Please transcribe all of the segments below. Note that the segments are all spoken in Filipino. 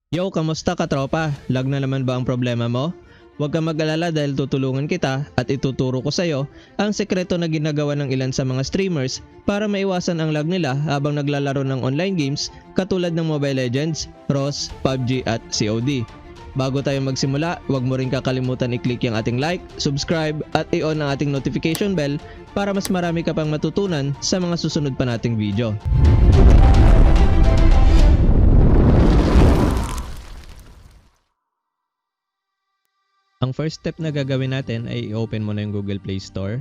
Yo, kamusta ka tropa? Lag na naman ba ang problema mo? Huwag kang mag-alala dahil tutulungan kita at ituturo ko sa'yo ang sekreto na ginagawa ng ilan sa mga streamers para maiwasan ang lag nila habang naglalaro ng online games katulad ng Mobile Legends, ROS, PUBG at COD. Bago tayo magsimula, huwag mo rin kakalimutan i-click yung ating like, subscribe at i-on ang ating notification bell para mas marami ka pang matutunan sa mga susunod pa nating video. Ang first step na gagawin natin ay i-open mo na yung Google Play Store.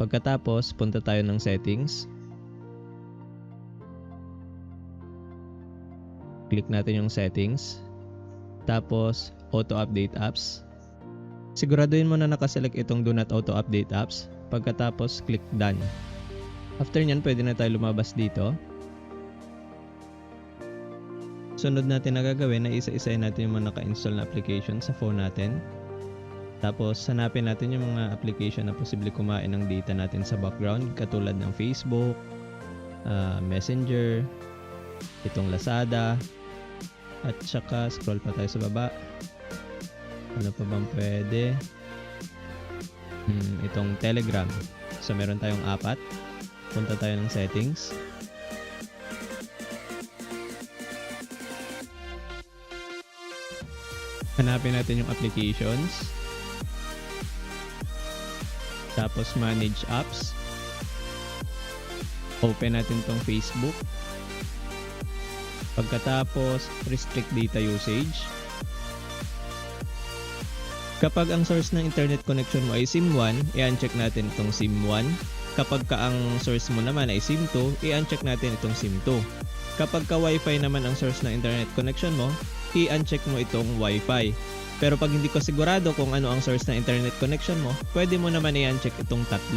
Pagkatapos, punta tayo ng settings. Click natin yung settings. Tapos, auto update apps. Siguraduhin mo na nakaselect itong do not auto update apps. Pagkatapos, click done. After nyan, pwede na tayo lumabas dito. Sunod natin na gagawin na isa-isayin natin yung mga naka-install na application sa phone natin. Tapos, hanapin natin yung mga application na posible kumain ng data natin sa background katulad ng Facebook, Messenger, itong Lazada, at saka scroll pa tayo sa baba. Ano pa bang pwede? Itong Telegram. So, meron tayong 4. Punta tayo ng settings. Hanapin natin yung applications. Tapos manage apps. Open natin tong Facebook. Pagkatapos restrict data usage. Kapag ang source ng internet connection mo ay SIM 1, i-uncheck natin itong SIM 1. Kapag ang source mo naman ay SIM 2, i-uncheck natin itong SIM 2. Kapag ka Wi-Fi naman ang source ng internet connection mo, i-uncheck mo itong Wi-Fi. Pero pag hindi ko sigurado kung ano ang source ng internet connection mo, pwede mo naman i-uncheck itong 3.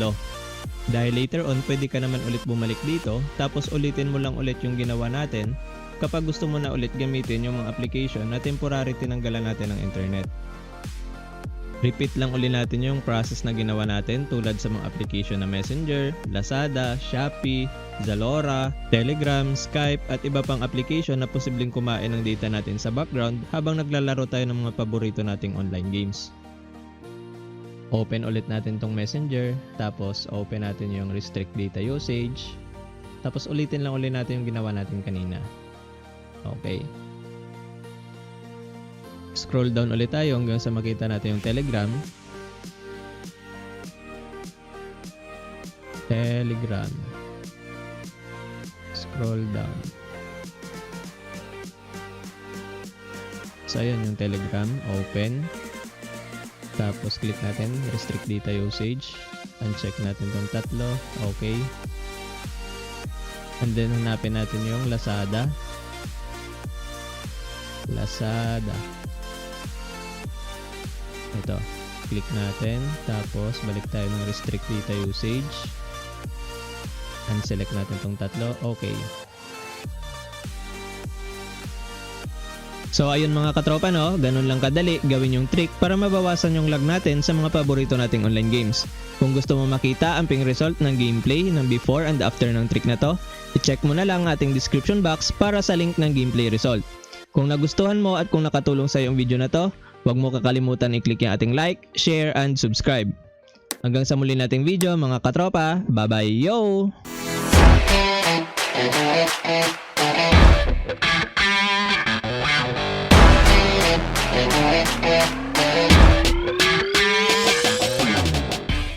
Dahil later on, pwede ka naman ulit bumalik dito, tapos ulitin mo lang ulit yung ginawa natin kapag gusto mo na ulit gamitin yung mga application na temporary tinanggalan natin ng internet. Repeat lang ulit natin yung process na ginawa natin tulad sa mga application na Messenger, Lazada, Shopee, Zalora, Telegram, Skype at iba pang application na posibleng kumain ng data natin sa background habang naglalaro tayo ng mga paborito nating online games. Open ulit natin tong Messenger, tapos open natin yung restrict data usage, tapos ulitin lang ulit natin yung ginawa natin kanina. Okay. Scroll down ulit tayo hanggang sa makita natin yung Telegram. Telegram. Scroll down. So, ayan yung Telegram. Open. Tapos, click natin. Restrict data usage. Uncheck natin itong 3. Okay. And then, hanapin natin yung Lazada. Lazada. Ito. Click natin. Tapos, balik tayo ng restrict data usage. Unselect natin itong 3. Okay. So ayun mga katropa, no, ganun lang kadali gawin yung trick para mabawasan yung lag natin sa mga paborito nating online games. Kung gusto mo makita ang ping result ng gameplay ng before and after ng trick na to, i-check mo na lang ating description box para sa link ng gameplay result. Kung nagustuhan mo at kung nakatulong sa yung video na to, huwag mo kakalimutan i-click yung ating like, share and subscribe. Hanggang sa muli nating video mga katropa, bye bye yo! Yeah.